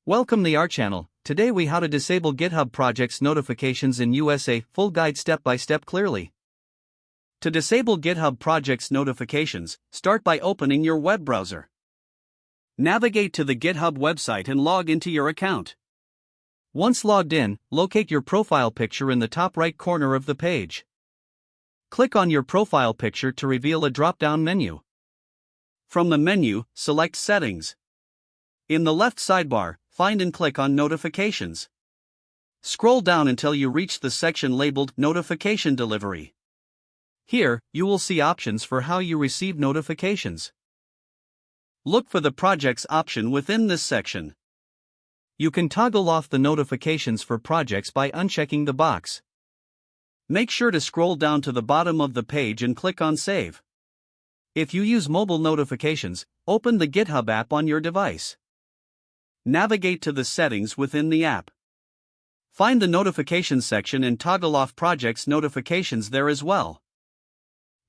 Welcome to our channel. Today we how to disable GitHub Projects notifications in USA, full guide step by step clearly. To disable GitHub Projects notifications, start by opening your web browser. Navigate to the GitHub website and log into your account. Once logged in, locate your profile picture in the top right corner of the page. Click on your profile picture to reveal a drop-down menu. From the menu, select Settings. In the left sidebar, find and click on Notifications. Scroll down until you reach the section labeled Notification Delivery. Here, you will see options for how you receive notifications. Look for the Projects option within this section. You can toggle off the notifications for projects by unchecking the box. Make sure to scroll down to the bottom of the page and click on Save. If you use mobile notifications, open the GitHub app on your device. Navigate to the settings within the app. Find the Notifications section and toggle off Projects notifications there as well.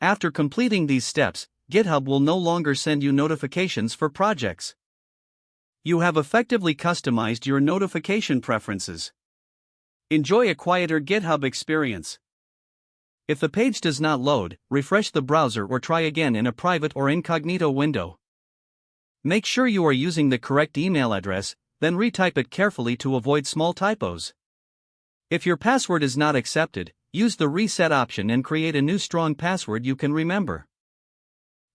After completing these steps, GitHub will no longer send you notifications for projects. You have effectively customized your notification preferences. Enjoy a quieter GitHub experience. If the page does not load, refresh the browser or try again in a private or incognito window. Make sure you are using the correct email address, then retype it carefully to avoid small typos. If your password is not accepted, use the reset option and create a new strong password you can remember.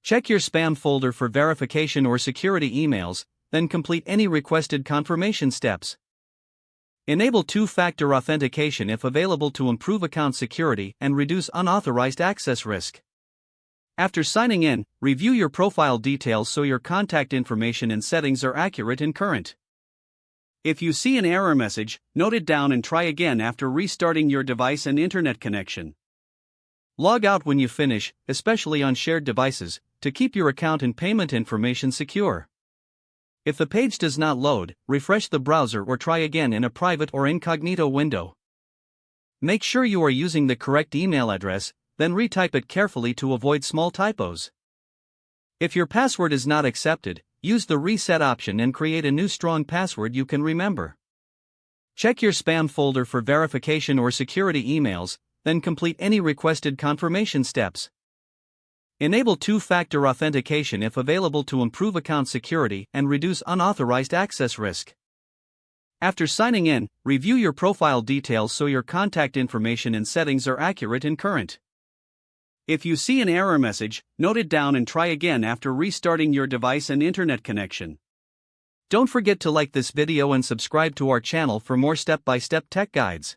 Check your spam folder for verification or security emails, then complete any requested confirmation steps. Enable two-factor authentication if available to improve account security and reduce unauthorized access risk. After signing in, review your profile details so your contact information and settings are accurate and current. If you see an error message, note it down and try again after restarting your device and internet connection. Log out when you finish, especially on shared devices, to keep your account and payment information secure. If the page does not load, refresh the browser or try again in a private or incognito window. Make sure you are using the correct email address, then retype it carefully to avoid small typos. If your password is not accepted, use the reset option and create a new strong password you can remember. Check your spam folder for verification or security emails, then complete any requested confirmation steps. Enable two-factor authentication if available to improve account security and reduce unauthorized access risk. After signing in, review your profile details so your contact information and settings are accurate and current. If you see an error message, note it down and try again after restarting your device and internet connection. Don't forget to like this video and subscribe to our channel for more step-by-step tech guides.